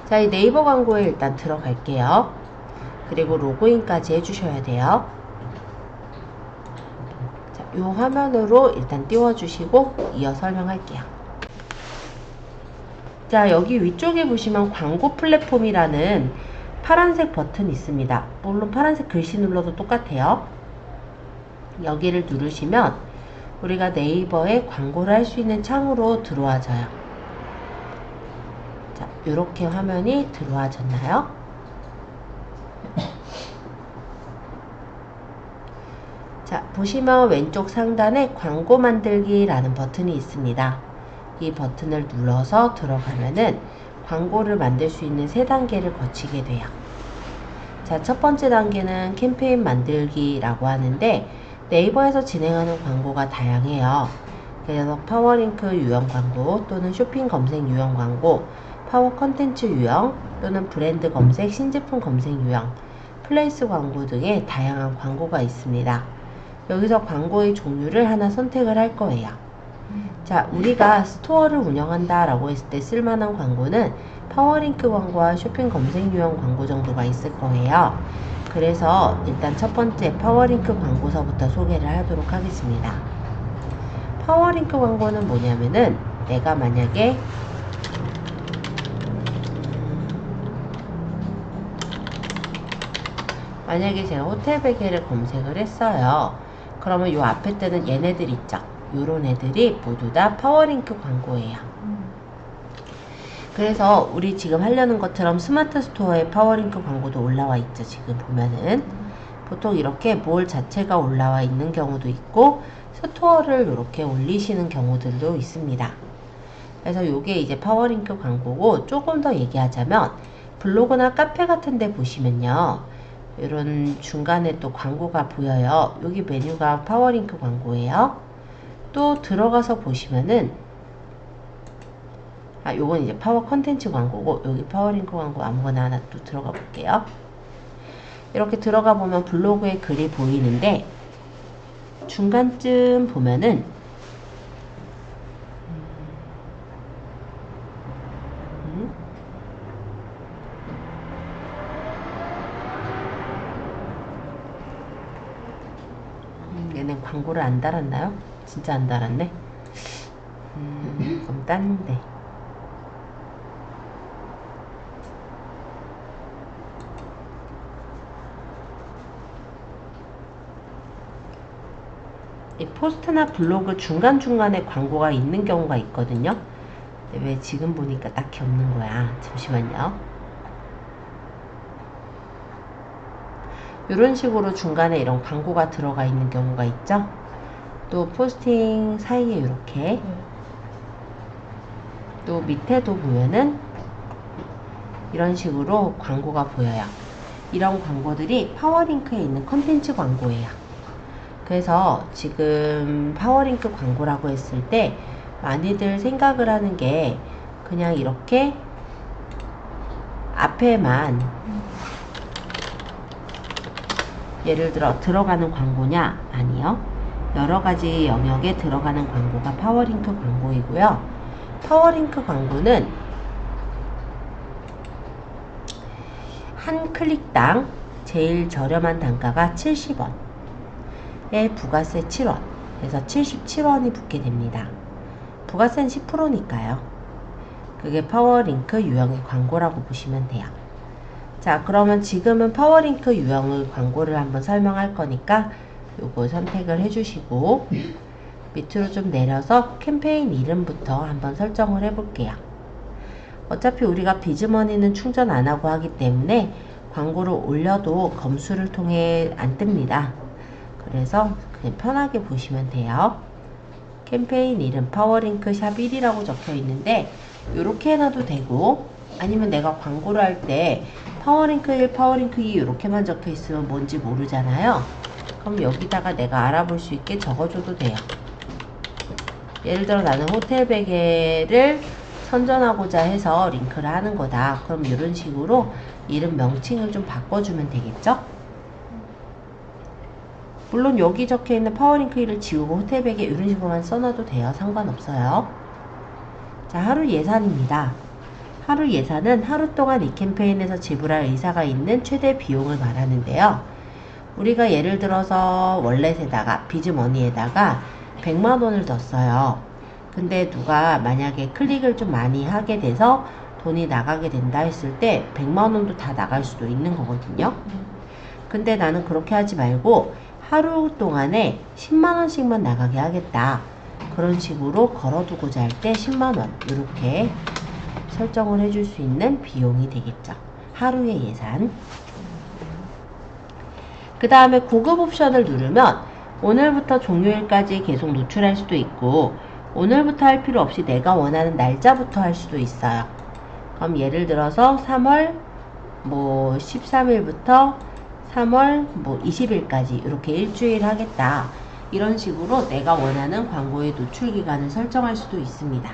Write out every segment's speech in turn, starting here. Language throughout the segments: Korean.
자, 이 네이버 광고에 일단 들어갈게요. 그리고 로그인까지 해주셔야 돼요. 자, 이 화면으로 일단 띄워주시고 이어 설명할게요. 자, 여기 위쪽에 보시면 광고 플랫폼이라는 파란색 버튼이 있습니다. 물론 파란색 글씨 눌러도 똑같아요. 여기를 누르시면 우리가 네이버에 광고를 할 수 있는 창으로 들어와져요. 자, 이렇게 화면이 들어와졌나요? 자, 보시면 왼쪽 상단에 광고 만들기라는 버튼이 있습니다. 이 버튼을 눌러서 들어가면은 광고를 만들 수 있는 3단계를 거치게 돼요. 자, 첫 번째 단계는 캠페인 만들기라고 하는데 네이버에서 진행하는 광고가 다양해요. 그래서 파워링크 유형 광고 또는 쇼핑 검색 유형 광고, 파워 컨텐츠 유형 또는 브랜드 검색, 신제품 검색 유형, 플레이스 광고 등의 다양한 광고가 있습니다. 여기서 광고의 종류를 하나 선택을 할 거예요. 자, 우리가 스토어를 운영한다 라고 했을 때 쓸만한 광고는 파워링크 광고와 쇼핑 검색 유형 광고 정도가 있을 거예요. 그래서 일단 첫 번째 파워링크 광고서부터 소개를 하도록 하겠습니다. 파워링크 광고는 뭐냐면은 내가 만약에 제가 호텔 베개를 검색을 했어요. 그러면 요 앞에 뜨는 얘네들 있죠? 요런 애들이 모두 다 파워링크 광고예요. 그래서 우리 지금 하려는 것처럼 스마트 스토어에 파워링크 광고도 올라와 있죠. 지금 보면은 보통 이렇게 몰 자체가 올라와 있는 경우도 있고 스토어를 이렇게 올리시는 경우들도 있습니다. 그래서 요게 이제 파워링크 광고고, 조금 더 얘기하자면 블로그나 카페 같은 데 보시면요, 이런 중간에 또 광고가 보여요. 여기 메뉴가 파워링크 광고예요. 또 들어가서 보시면은 요건 이제 파워 컨텐츠 광고고, 여기 파워링크 광고 아무거나 하나 또 들어가 볼게요. 이렇게 들어가 보면 블로그에 글이 보이는데 중간쯤 보면은 얘는 광고를 안 달았나요? 진짜 안 달았네. 그럼 딴데. 이 포스트나 블로그 중간중간에 광고가 있는 경우가 있거든요. 근데 왜 지금 보니까 딱히 없는 거야. 잠시만요. 이런 식으로 중간에 이런 광고가 들어가 있는 경우가 있죠. 또 포스팅 사이에 이렇게, 또 밑에도 보면은 이런 식으로 광고가 보여요. 이런 광고들이 파워링크에 있는 컨텐츠 광고예요. 그래서 지금 파워링크 광고라고 했을 때 많이들 생각을 하는 게 그냥 이렇게 앞에만 예를 들어 들어가는 광고냐? 아니요. 여러 가지 영역에 들어가는 광고가 파워링크 광고이고요. 파워링크 광고는 한 클릭당 제일 저렴한 단가가 70원, 에 부가세 7원, 그래서 77원이 붙게 됩니다. 부가세는 10%니까요. 그게 파워링크 유형의 광고라고 보시면 돼요. 자, 그러면 지금은 파워링크 유형의 광고를 한번 설명할 거니까 요거 선택을 해주시고 밑으로 좀 내려서 캠페인 이름부터 한번 설정을 해볼게요. 어차피 우리가 비즈머니는 충전 안하고 하기 때문에 광고를 올려도 검수를 통해 안 뜹니다. 그래서 그냥 편하게 보시면 돼요. 캠페인 이름 파워링크 샵 1이라고 적혀 있는데 이렇게 해놔도 되고, 아니면 내가 광고를 할 때 파워링크 1, 파워링크 2 이렇게만 적혀 있으면 뭔지 모르잖아요. 그럼 여기다가 내가 알아볼 수 있게 적어줘도 돼요. 예를 들어 나는 호텔 베개를 선전하고자 해서 링크를 하는 거다. 그럼 이런 식으로 이름 명칭을 좀 바꿔주면 되겠죠? 물론 여기 적혀있는 파워링크 1을 지우고 호텔 베개 이런 식으로만 써놔도 돼요. 상관없어요. 자, 하루 예산입니다. 하루 예산은 하루 동안 이 캠페인에서 지불할 의사가 있는 최대 비용을 말하는데요. 우리가 예를 들어서 월렛에다가 비즈머니에다가 100만원을 넣었어요. 근데 누가 만약에 클릭을 좀 많이 하게 돼서 돈이 나가게 된다 했을 때 100만원도 다 나갈 수도 있는 거거든요. 근데 나는 그렇게 하지 말고 하루 동안에 10만원씩만 나가게 하겠다. 그런 식으로 걸어두고자 할 때 10만원 이렇게 설정을 해줄 수 있는 비용이 되겠죠. 하루의 예산. 그 다음에 고급 옵션을 누르면 오늘부터 종료일까지 계속 노출할 수도 있고 오늘부터 할 필요 없이 내가 원하는 날짜부터 할 수도 있어요. 그럼 예를 들어서 3월 13일부터 3월 20일까지 이렇게 일주일 하겠다. 이런 식으로 내가 원하는 광고의 노출 기간을 설정할 수도 있습니다.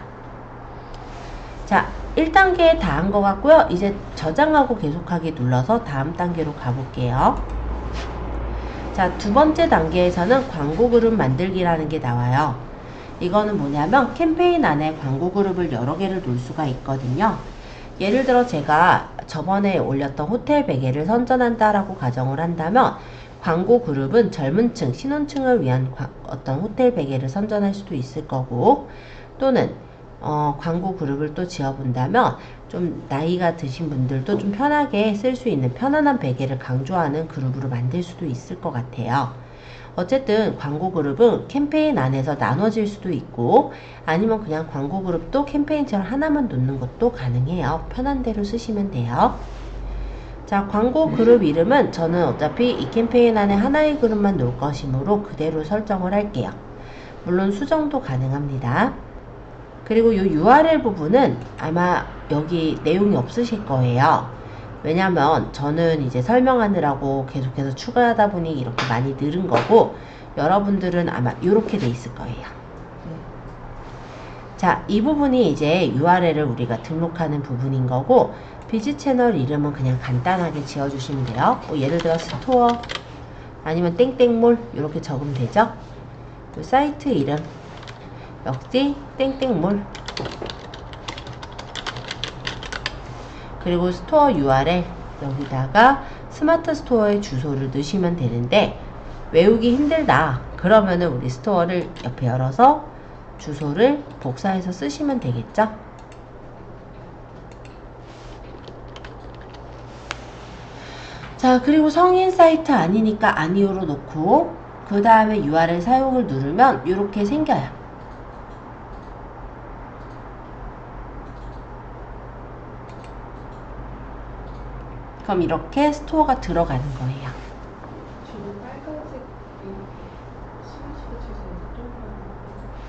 자, 1단계 다 한 것 같고요. 이제 저장하고 계속하기 눌러서 다음 단계로 가볼게요. 자, 두 번째 단계에서는 광고 그룹 만들기라는 게 나와요. 이거는 뭐냐면 캠페인 안에 광고 그룹을 여러 개를 놓을 수가 있거든요. 예를 들어 제가 저번에 올렸던 호텔 베개를 선전한다 라고 가정을 한다면 광고 그룹은 젊은 층, 신혼층을 위한 어떤 호텔 베개를 선전할 수도 있을 거고 또는 광고 그룹을 또 지어본다면 좀 나이가 드신 분들도 좀 편하게 쓸 수 있는 편안한 베개를 강조하는 그룹으로 만들 수도 있을 것 같아요. 어쨌든 광고 그룹은 캠페인 안에서 나눠질 수도 있고 아니면 그냥 광고 그룹도 캠페인처럼 하나만 놓는 것도 가능해요. 편한 대로 쓰시면 돼요. 자, 광고 그룹 이름은 저는 어차피 이 캠페인 안에 하나의 그룹만 놓을 것이므로 그대로 설정을 할게요. 물론 수정도 가능합니다. 그리고 이 URL 부분은 아마 여기 내용이 없으실 거예요. 왜냐면 저는 이제 설명하느라고 계속해서 추가하다 보니 이렇게 많이 늘은 거고 여러분들은 아마 이렇게 돼 있을 거예요. 자, 이 부분이 이제 URL을 우리가 등록하는 부분인 거고 비즈 채널 이름은 그냥 간단하게 지어주시면 돼요. 예를 들어 스토어 아니면 땡땡몰 이렇게 적으면 되죠. 사이트 이름 역시 땡땡몰 그리고 스토어 URL 여기다가 스마트 스토어의 주소를 넣으시면 되는데 외우기 힘들다 그러면은 우리 스토어를 옆에 열어서 주소를 복사해서 쓰시면 되겠죠. 자, 그리고 성인 사이트 아니니까 아니오로 놓고 그 다음에 URL 사용을 누르면 이렇게 생겨요. 그럼 이렇게 스토어가 들어가는 거예요.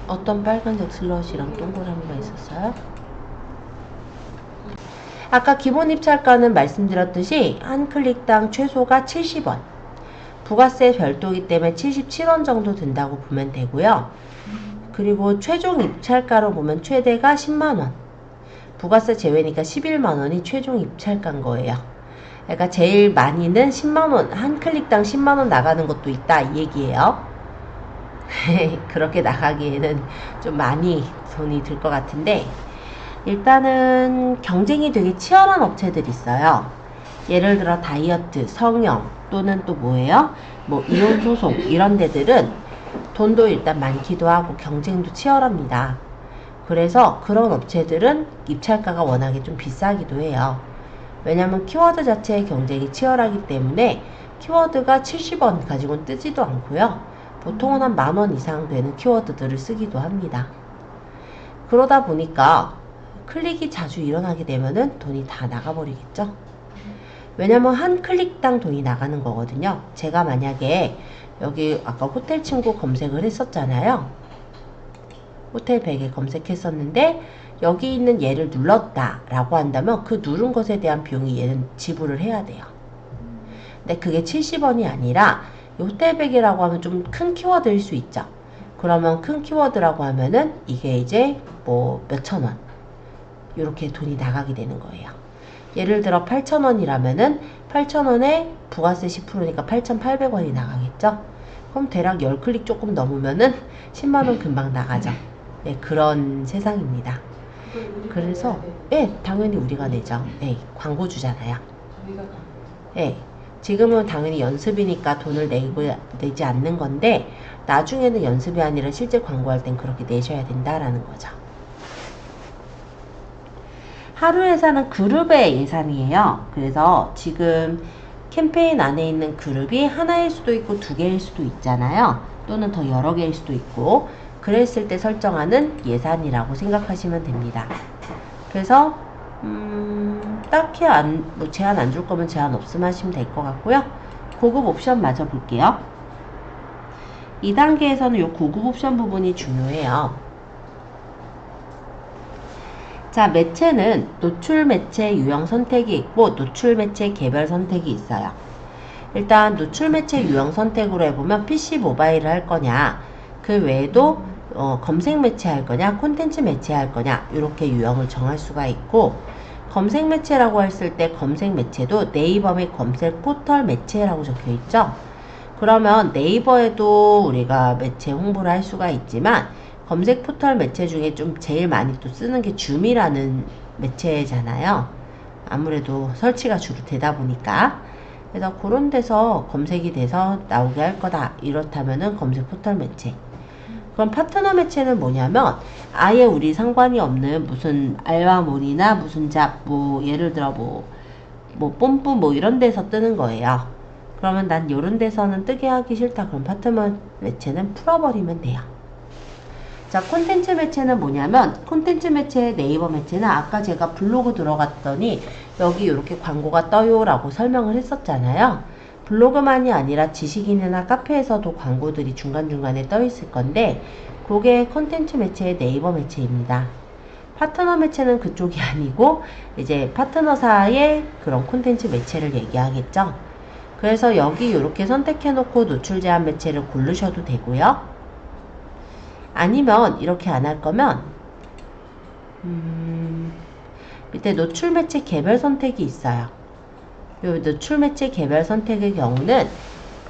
어떤 빨간색 슬롯이랑 동그라미가 있었어요? 아까 기본 입찰가는 말씀드렸듯이 한 클릭당 최소가 70원 부가세 별도이기 때문에 77원 정도 든다고 보면 되고요. 그리고 최종 입찰가로 보면 최대가 10만원 부가세 제외니까 11만원이 최종 입찰가인 거예요. 그러니까 제일 많이는 10만원 한 클릭당 10만원 나가는 것도 있다 이 얘기예요. 그렇게 나가기에는 좀 많이 돈이 들 것 같은데 일단은 경쟁이 되게 치열한 업체들이 있어요. 예를 들어 다이어트, 성형 또는 또 뭐예요? 이혼 소송 이런 데들은 돈도 일단 많기도 하고 경쟁도 치열합니다. 그래서 그런 업체들은 입찰가가 워낙에 좀 비싸기도 해요. 왜냐면 키워드 자체의 경쟁이 치열하기 때문에 키워드가 70원 가지고는 뜨지도 않고요. 보통은 한 10,000원 이상 되는 키워드들을 쓰기도 합니다. 그러다 보니까 클릭이 자주 일어나게 되면은 돈이 다 나가버리겠죠. 왜냐면 한 클릭당 돈이 나가는 거거든요. 제가 만약에 여기 아까 호텔 친구 검색을 했었잖아요. 호텔 베개 검색했었는데 여기 있는 얘를 눌렀다 라고 한다면 그 누른 것에 대한 비용이 얘는 지불을 해야 돼요. 근데 그게 70원이 아니라 호텔 베개라고 하면 좀 큰 키워드일 수 있죠. 그러면 큰 키워드라고 하면은 이게 이제 몇천 원 이렇게 돈이 나가게 되는 거예요. 예를 들어 8,000원이라면은 8,000원에 부가세 10%니까 8,800원이 나가겠죠. 그럼 대략 10클릭 조금 넘으면은 10만원 금방 나가죠. 네, 그런 세상입니다. 그래서 당연히 우리가 내죠. 광고주잖아요. 지금은 당연히 연습이니까 돈을 내지 않는 건데 나중에는 연습이 아니라 실제 광고할 땐 그렇게 내셔야 된다라는 거죠. 하루 예산은 그룹의 예산이에요. 그래서 지금 캠페인 안에 있는 그룹이 하나일 수도 있고 두 개일 수도 있잖아요. 또는 더 여러 개일 수도 있고 그랬을 때 설정하는 예산이라고 생각하시면 됩니다. 그래서 딱히 뭐 제한 안 줄 거면 제한 없음 하시면 될 것 같고요. 고급 옵션 마저 볼게요. 2단계에서는 이 고급 옵션 부분이 중요해요. 자, 매체는 노출 매체 유형 선택이 있고 노출 매체 개별 선택이 있어요. 일단 노출 매체 유형 선택으로 해보면 PC 모바일을 할 거냐, 그 외에도 검색 매체 할 거냐, 콘텐츠 매체 할 거냐 이렇게 유형을 정할 수가 있고, 검색 매체라고 했을 때 검색 매체도 네이버 및 검색 포털 매체라고 적혀 있죠. 그러면 네이버에도 우리가 매체 홍보를 할 수가 있지만 검색 포털 매체 중에 좀 제일 많이 또 쓰는 게 줌이라는 매체잖아요. 아무래도 설치가 주로 되다 보니까. 그래서 그런 데서 검색이 돼서 나오게 할 거다. 이렇다면은 검색 포털 매체. 그럼 파트너 매체는 뭐냐면 아예 우리 상관이 없는 무슨 알바몬이나 무슨 뭐 예를 들어 뭐 뽐뿌 뭐 이런 데서 뜨는 거예요. 그러면 난 이런 데서는 뜨게 하기 싫다. 그럼 파트너 매체는 풀어버리면 돼요. 자, 콘텐츠 매체는 뭐냐면 콘텐츠 매체, 네이버 매체는 아까 제가 블로그 들어갔더니 여기 이렇게 광고가 떠요 라고 설명을 했었잖아요. 블로그만이 아니라 지식인이나 카페에서도 광고들이 중간중간에 떠 있을 건데 그게 콘텐츠 매체의 네이버 매체입니다. 파트너 매체는 그쪽이 아니고 이제 파트너사의 그런 콘텐츠 매체를 얘기하겠죠. 그래서 여기 이렇게 선택해 놓고 노출 제한 매체를 고르셔도 되고요. 아니면 이렇게 안 할 거면 밑에 노출 매체 개별 선택이 있어요. 이 노출 매체 개별 선택의 경우는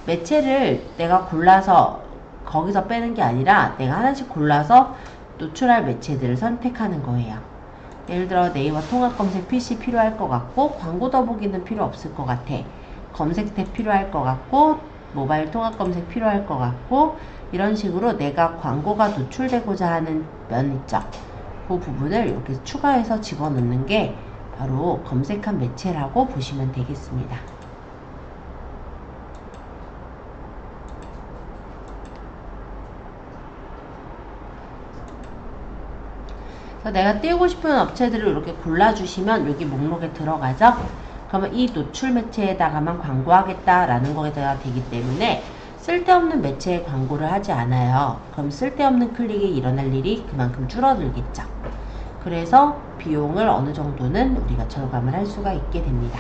매체를 내가 골라서 거기서 빼는 게 아니라 내가 하나씩 골라서 노출할 매체들을 선택하는 거예요. 예를 들어 네이버 통합 검색 PC 필요할 것 같고 광고 더보기는 필요 없을 것 같아. 검색 탭 필요할 것 같고 모바일 통합 검색 필요할 것 같고 이런 식으로 내가 광고가 노출되고자 하는 면 있죠. 그 부분을 이렇게 추가해서 집어넣는 게 바로 검색한 매체라고 보시면 되겠습니다. 그래서 내가 띄우고 싶은 업체들을 이렇게 골라주시면 여기 목록에 들어가죠. 그러면 이 노출 매체에다가만 광고하겠다라는 거가 되기 때문에 쓸데없는 매체에 광고를 하지 않아요. 그럼 쓸데없는 클릭이 일어날 일이 그만큼 줄어들겠죠. 그래서 비용을 어느 정도는 우리가 절감을 할 수가 있게 됩니다.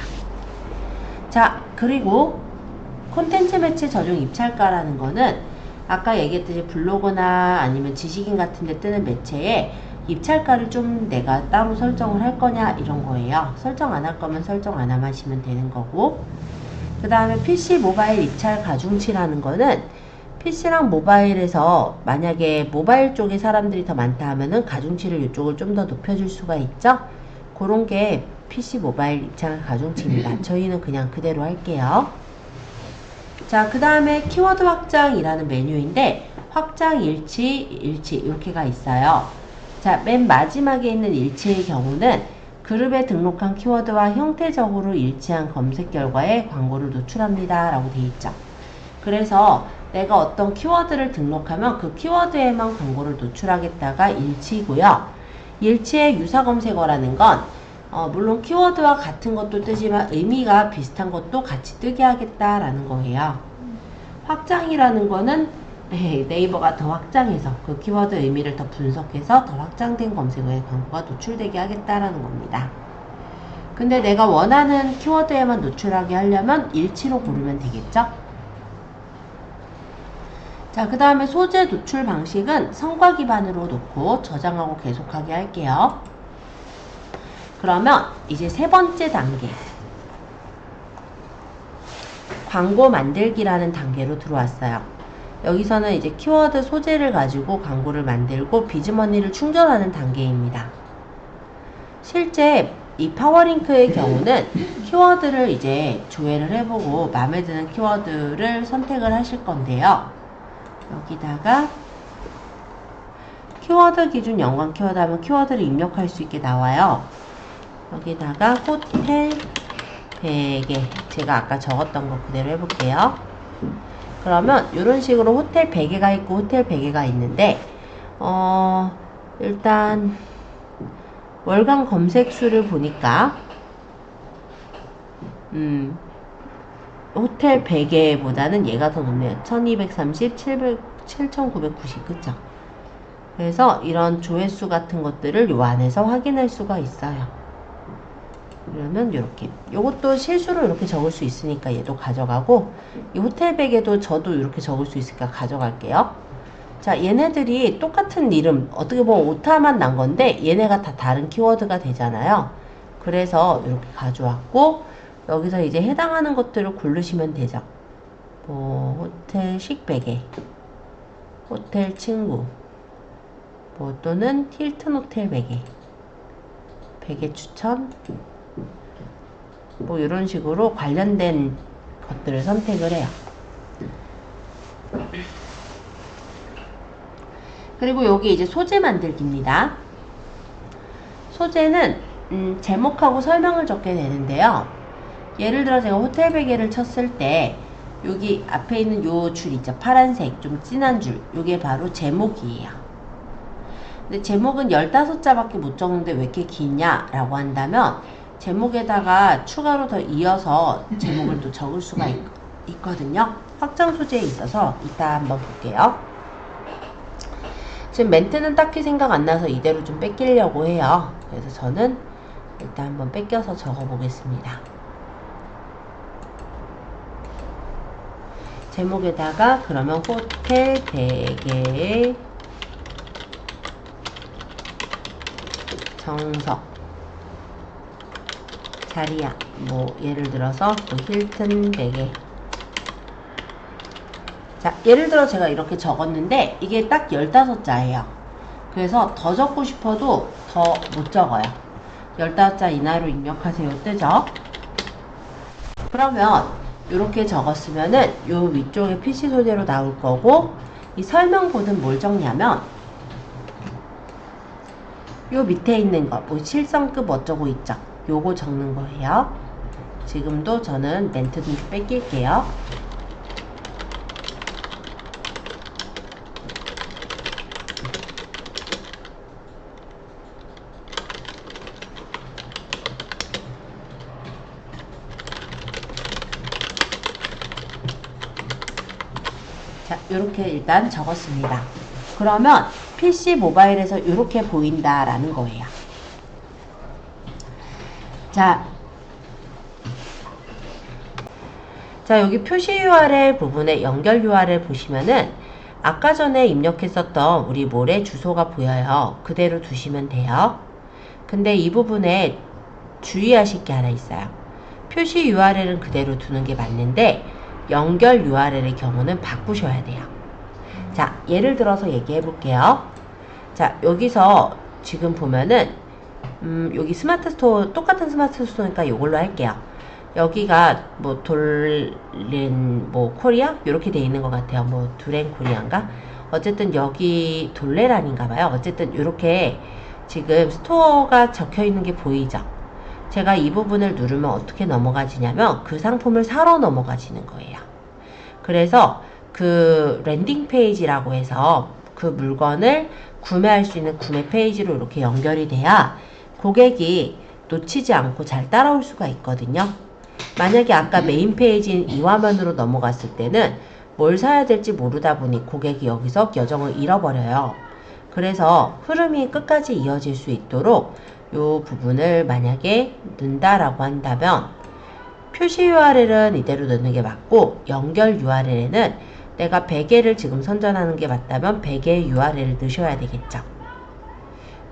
자, 그리고 콘텐츠 매체 적용 입찰가라는 거는 아까 얘기했듯이 블로그나 아니면 지식인 같은 데 뜨는 매체에 입찰가를 좀 내가 따로 설정을 할 거냐 이런 거예요. 설정 안 할 거면 설정 안 하시면 되는 거고, 그 다음에 PC 모바일 입찰 가중치라는 거는 PC랑 모바일에서 만약에 모바일 쪽에 사람들이 더 많다 하면은 가중치를 이쪽을 좀 더 높여줄 수가 있죠. 그런 게 PC 모바일 입찰 가중치입니다. 저희는 그냥 그대로 할게요. 자, 그 다음에 키워드 확장이라는 메뉴인데 확장 일치 이렇게가 있어요. 자, 맨 마지막에 있는 일치의 경우는 그룹에 등록한 키워드와 형태적으로 일치한 검색 결과에 광고를 노출합니다 라고 되어 있죠. 그래서 내가 어떤 키워드를 등록하면 그 키워드에만 광고를 노출하겠다가 일치고요. 일치의 유사 검색어라는 건 물론 키워드와 같은 것도 뜨지만 의미가 비슷한 것도 같이 뜨게 하겠다라는 거예요. 확장이라는 거는 네이버가 더 확장해서 그 키워드 의미를 더 분석해서 더 확장된 검색어에 광고가 노출되게 하겠다라는 겁니다. 근데 내가 원하는 키워드에만 노출하게 하려면 일치로 고르면 되겠죠? 자, 그 다음에 소재 노출 방식은 성과 기반으로 놓고 저장하고 계속하게 할게요. 그러면 이제 세 번째 단계, 광고 만들기라는 단계로 들어왔어요. 여기서는 이제 키워드 소재를 가지고 광고를 만들고 비즈머니를 충전하는 단계입니다. 실제 이 파워링크의 경우는 키워드를 이제 조회를 해보고 마음에 드는 키워드를 선택을 하실 건데요. 여기다가 키워드 기준 연관 키워드 하면 키워드를 입력할 수 있게 나와요. 여기다가 호텔 베개, 제가 아까 적었던 거 그대로 해볼게요. 그러면 이런 식으로 호텔 베개가 있고 호텔 베개가 있는데 일단 월간 검색 수를 보니까 호텔 베개보다는 얘가 더 높네요. 1230, 7990, 그쵸? 그래서 이런 조회수 같은 것들을 요 안에서 확인할 수가 있어요. 그러면 이렇게, 요것도 실수로 이렇게 적을 수 있으니까 얘도 가져가고, 이 호텔 베개도 저도 이렇게 적을 수 있으니까 가져갈게요. 자, 얘네들이 똑같은 이름, 어떻게 보면 오타만 난 건데 얘네가 다 다른 키워드가 되잖아요. 그래서 이렇게 가져왔고, 여기서 이제 해당하는 것들을 고르시면 되죠. 뭐 호텔 식베개, 호텔 친구, 뭐 또는 힐튼 호텔 베개, 베개 추천, 뭐 이런 식으로 관련된 것들을 선택을 해요. 그리고 여기 이제 소재 만들기입니다. 소재는 제목하고 설명을 적게 되는데요. 예를 들어 제가 호텔 베개를 쳤을 때 여기 앞에 있는 요 줄 있죠. 파란색 좀 진한 줄, 요게 바로 제목이에요. 근데 제목은 15자밖에 못 적는데 왜 이렇게 기냐 라고 한다면, 제목에다가 추가로 더 이어서 제목을 또 적을 수가 있거든요. 확장 소재에 있어서 이따 한번 볼게요. 지금 멘트는 딱히 생각 안 나서 이대로 좀 뺏기려고 해요. 그래서 저는 일단 한번 뺏겨서 적어 보겠습니다. 제목에다가 그러면 호텔 베개의 정석, 자리야, 뭐 예를 들어서 또 힐튼 베개. 자, 예를 들어 제가 이렇게 적었는데 이게 딱 15자예요. 그래서 더 적고 싶어도 더 못 적어요. 15자 이내로 입력하세요 뜨죠? 그러면 이렇게 적었으면은 요 위쪽에 PC 소재로 나올 거고, 이 설명 보드는 뭘 적냐면 요 밑에 있는 거, 뭐 실성급 어쩌고 있죠? 요거 적는 거예요. 지금도 저는 멘트 좀 뺏길게요. 자, 요렇게 일단 적었습니다. 그러면 PC 모바일에서 이렇게 보인다라는 거예요. 자, 여기 표시 URL 부분에 연결 URL 보시면은 아까 전에 입력했었던 우리 몰의 주소가 보여요. 그대로 두시면 돼요. 근데 이 부분에 주의하실 게 하나 있어요. 표시 URL은 그대로 두는 게 맞는데 연결 URL의 경우는 바꾸셔야 돼요. 자, 예를 들어서 얘기해 볼게요. 자, 여기서 지금 보면은 여기 스마트 스토어, 똑같은 스마트 스토어니까 이걸로 할게요. 여기가 뭐 돌렌 뭐 코리아 이렇게 돼 있는 것 같아요. 뭐 두렌 코리아인가? 어쨌든 여기 돌레란인가 봐요. 어쨌든 이렇게 지금 스토어가 적혀 있는 게 보이죠? 제가 이 부분을 누르면 어떻게 넘어가지냐면 그 상품을 사러 넘어가지는 거예요. 그래서 그 랜딩 페이지라고 해서 그 물건을 구매할 수 있는 구매 페이지로 이렇게 연결이 돼야 고객이 놓치지 않고 잘 따라올 수가 있거든요. 만약에 아까 메인 페이지인 이 화면으로 넘어갔을 때는 뭘 사야 될지 모르다 보니 고객이 여기서 여정을 잃어버려요. 그래서 흐름이 끝까지 이어질 수 있도록 이 부분을 만약에 넣는다라고 한다면 표시 URL은 이대로 넣는 게 맞고, 연결 URL에는 내가 베개를 지금 선전하는 게 맞다면 베개 URL을 넣으셔야 되겠죠.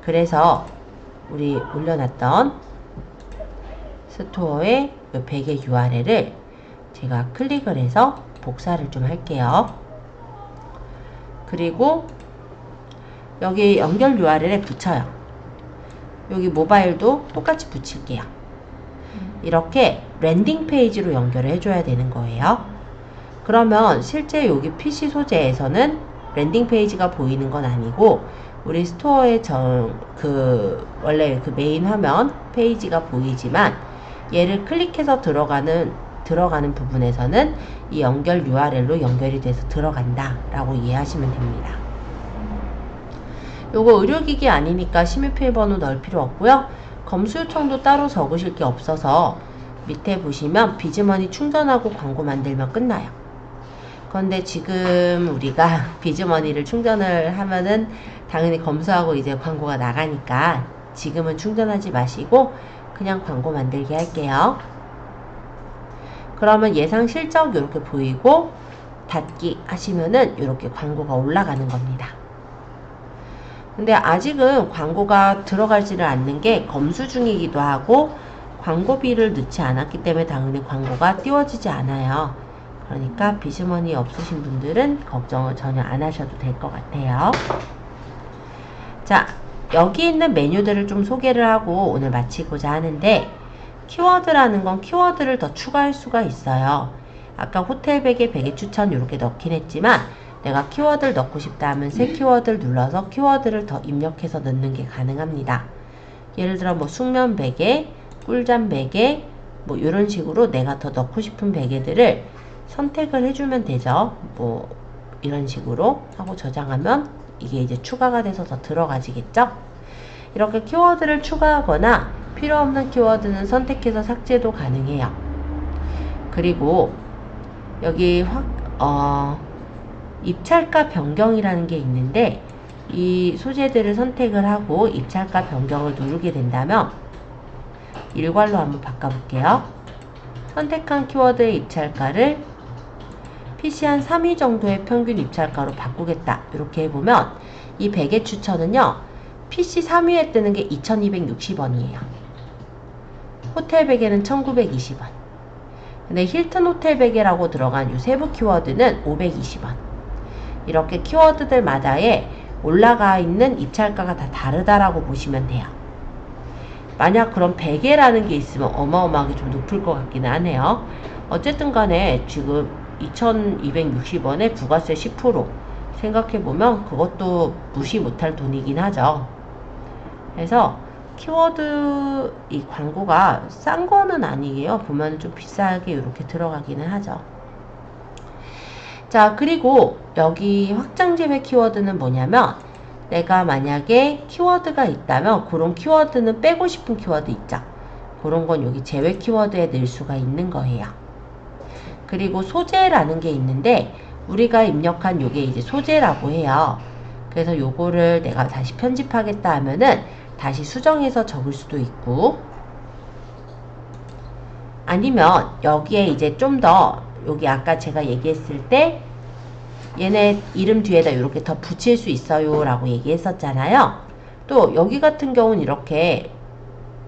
그래서 우리 올려놨던 스토어의 베개 URL을 제가 클릭을 해서 복사를 좀 할게요. 그리고 여기 연결 URL에 붙여요. 여기 모바일도 똑같이 붙일게요. 이렇게 랜딩 페이지로 연결을 해줘야 되는 거예요. 그러면 실제 여기 PC 소재에서는 랜딩 페이지가 보이는 건 아니고 우리 스토어의 원래 그 메인 화면 페이지가 보이지만 얘를 클릭해서 들어가는 부분에서는 이 연결 URL로 연결이 돼서 들어간다 라고 이해하시면 됩니다. 요거 의료기기 아니니까 심의필번호 넣을 필요 없고요. 검수 요청도 따로 적으실 게 없어서 밑에 보시면 비즈머니 충전하고 광고 만들면 끝나요. 그런데 지금 우리가 비즈머니를 충전을 하면은 당연히 검수하고 이제 광고가 나가니까 지금은 충전하지 마시고 그냥 광고 만들기 할게요. 그러면 예상 실적 이렇게 보이고 닫기 하시면은 이렇게 광고가 올라가는 겁니다. 근데 아직은 광고가 들어가지를 않는 게 검수 중이기도 하고 광고비를 넣지 않았기 때문에 당연히 광고가 띄워지지 않아요. 그러니까 비즈머니 없으신 분들은 걱정을 전혀 안 하셔도 될 것 같아요. 자, 여기 있는 메뉴들을 좀 소개를 하고 오늘 마치고자 하는데 키워드라는 건 키워드를 더 추가할 수가 있어요. 아까 호텔 베개, 베개 추천 이렇게 넣긴 했지만 내가 키워드를 넣고 싶다 하면 새 키워드를 눌러서 키워드를 더 입력해서 넣는 게 가능합니다. 예를 들어 뭐 숙면 베개, 꿀잠 베개 뭐 이런 식으로 내가 더 넣고 싶은 베개들을 선택을 해주면 되죠. 뭐 이런 식으로 하고 저장하면 이게 이제 추가가 돼서 더 들어가지겠죠. 이렇게 키워드를 추가하거나 필요 없는 키워드는 선택해서 삭제도 가능해요. 그리고 여기 입찰가 변경이라는 게 있는데 이 소재들을 선택을 하고 입찰가 변경을 누르게 된다면 일괄로 한번 바꿔볼게요. 선택한 키워드의 입찰가를 PC 한 3위 정도의 평균 입찰가로 바꾸겠다. 이렇게 해보면 이 베개 추천은요. PC 3위에 뜨는 게 2260원이에요. 호텔 베개는 1920원. 근데 힐튼 호텔 베개라고 들어간 이 세부 키워드는 520원. 이렇게 키워드들마다의 올라가 있는 입찰가가 다 다르다라고 보시면 돼요. 만약 그런 베개라는 게 있으면 어마어마하게 좀 높을 것 같기는 하네요. 어쨌든 간에 지금 2260원에 부가세 10% 생각해보면 그것도 무시 못할 돈이긴 하죠. 그래서 키워드 이 광고가 싼 거는 아니에요. 보면 좀 비싸게 이렇게 들어가기는 하죠. 자, 그리고 여기 확장 제외 키워드는 뭐냐면 내가 만약에 키워드가 있다면 그런 키워드는 빼고 싶은 키워드 있죠. 그런 건 여기 제외 키워드에 넣을 수가 있는 거예요. 그리고 소재라는 게 있는데 우리가 입력한 요게 이제 소재라고 해요. 그래서 요거를 내가 다시 편집하겠다 하면은 다시 수정해서 적을 수도 있고 아니면 여기에 이제 좀 더 여기 아까 제가 얘기했을 때 얘네 이름 뒤에다 이렇게 더 붙일 수 있어요 라고 얘기했었잖아요. 또 여기 같은 경우는 이렇게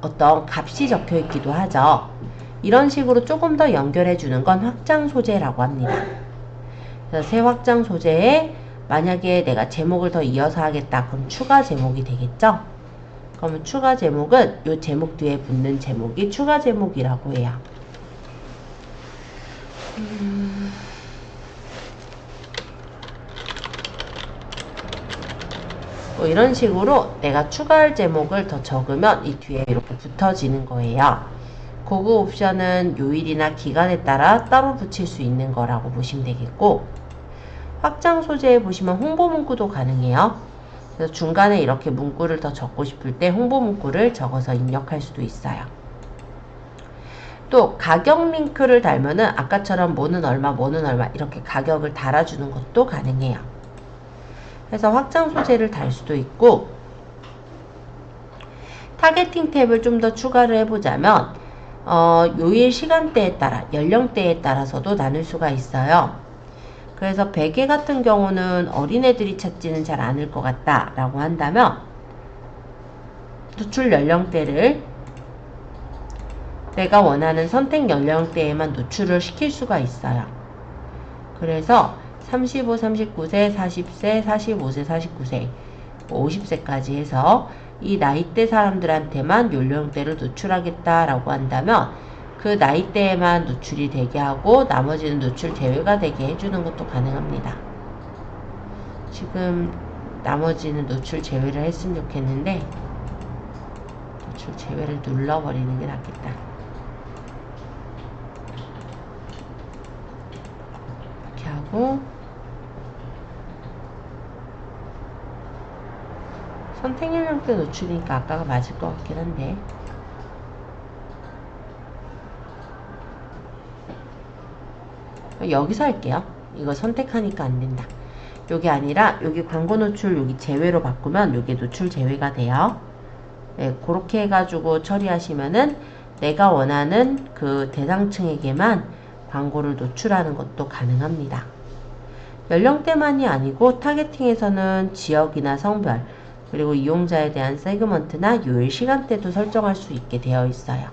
어떤 값이 적혀 있기도 하죠. 이런 식으로 조금 더 연결해 주는 건 확장 소재라고 합니다. 그래서 새 확장 소재에 만약에 내가 제목을 더 이어서 하겠다 그럼 추가 제목이 되겠죠. 그러면 추가 제목은 이 제목 뒤에 붙는 제목이 추가 제목이라고 해요. 뭐 이런 식으로 내가 추가할 제목을 더 적으면 이 뒤에 이렇게 붙어지는 거예요. 고급 옵션은 요일이나 기간에 따라 따로 붙일 수 있는 거라고 보시면 되겠고 확장 소재에 보시면 홍보 문구도 가능해요. 그래서 중간에 이렇게 문구를 더 적고 싶을 때 홍보 문구를 적어서 입력할 수도 있어요. 또 가격 링크를 달면은 아까처럼 뭐는 얼마 뭐는 얼마 이렇게 가격을 달아주는 것도 가능해요. 그래서 확장 소재를 달 수도 있고 타겟팅 탭을 좀 더 추가를 해보자면 요일 시간대에 따라 연령대에 따라서도 나눌 수가 있어요. 그래서 베개 같은 경우는 어린애들이 찾지는 잘 않을 것 같다 라고 한다면 노출 연령대를 내가 원하는 선택 연령대에만 노출을 시킬 수가 있어요. 그래서 35, 39세, 40세, 45세, 49세, 50세까지 해서 이 나이대 사람들한테만 연령대를 노출하겠다라고 한다면 그 나이대에만 노출이 되게 하고 나머지는 노출 제외가 되게 해주는 것도 가능합니다. 지금 나머지는 노출 제외를 했으면 좋겠는데 노출 제외를 눌러버리는 게 낫겠다. 이렇게 하고 선택 연령대 노출이니까 아까가 맞을 것 같긴 한데 여기서 할게요. 이거 선택하니까 안 된다. 여기 아니라 여기 광고 노출 여기 제외로 바꾸면 여기 노출 제외가 돼요. 네, 그렇게 해가지고 처리하시면은 내가 원하는 그 대상층에게만 광고를 노출하는 것도 가능합니다. 연령대만이 아니고 타겟팅에서는 지역이나 성별 그리고 이용자에 대한 세그먼트나 요일 시간대도 설정할 수 있게 되어 있어요.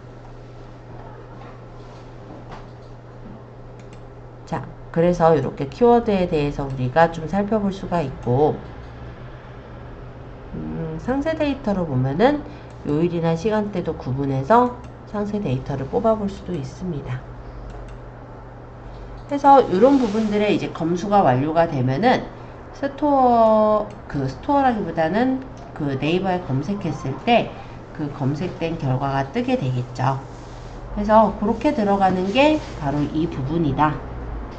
자, 그래서 이렇게 키워드에 대해서 우리가 좀 살펴볼 수가 있고 상세 데이터로 보면은 요일이나 시간대도 구분해서 상세 데이터를 뽑아볼 수도 있습니다. 그래서 이런 부분들의 이제 검수가 완료가 되면은 스토어라기보다는 그 네이버에 검색했을 때 그 검색된 결과가 뜨게 되겠죠. 그래서 그렇게 들어가는 게 바로 이 부분이다.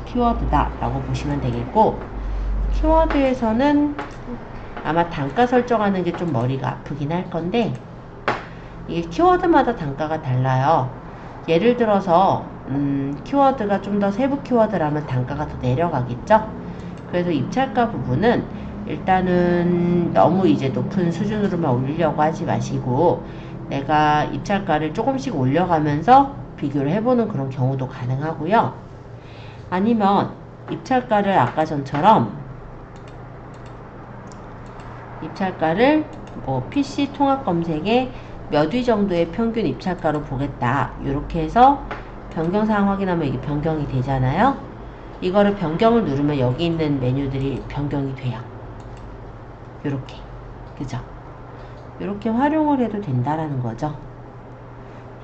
키워드다 라고 보시면 되겠고, 키워드에서는 아마 단가 설정하는 게 좀 머리가 아프긴 할 건데, 이게 키워드마다 단가가 달라요. 예를 들어서 키워드가 좀 더 세부 키워드라면 단가가 더 내려가겠죠. 그래서 입찰가 부분은 일단은 너무 이제 높은 수준으로만 올리려고 하지 마시고 내가 입찰가를 조금씩 올려가면서 비교를 해보는 그런 경우도 가능하고요. 아니면 입찰가를 아까 전처럼 입찰가를 뭐 PC 통합 검색에 몇 위 정도의 평균 입찰가로 보겠다. 이렇게 해서 변경사항 확인하면 이게 변경이 되잖아요. 이거를 변경을 누르면 여기 있는 메뉴들이 변경이 돼요. 요렇게. 그죠? 요렇게 활용을 해도 된다라는 거죠.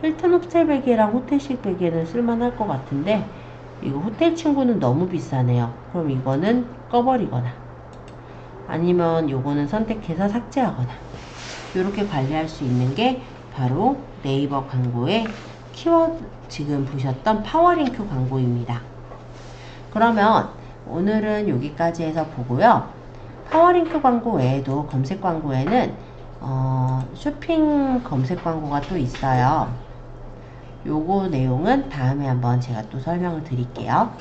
힐튼 호텔 베개랑 호텔식 베개는 쓸만할 것 같은데 이거 호텔 친구는 너무 비싸네요. 그럼 이거는 꺼버리거나 아니면 요거는 선택해서 삭제하거나 요렇게 관리할 수 있는 게 바로 네이버 광고의 키워드, 지금 보셨던 파워링크 광고입니다. 그러면 오늘은 여기까지 해서 보고요. 파워링크 광고 외에도 검색 광고에는 쇼핑 검색 광고가 또 있어요. 요거 내용은 다음에 한번 제가 또 설명을 드릴게요.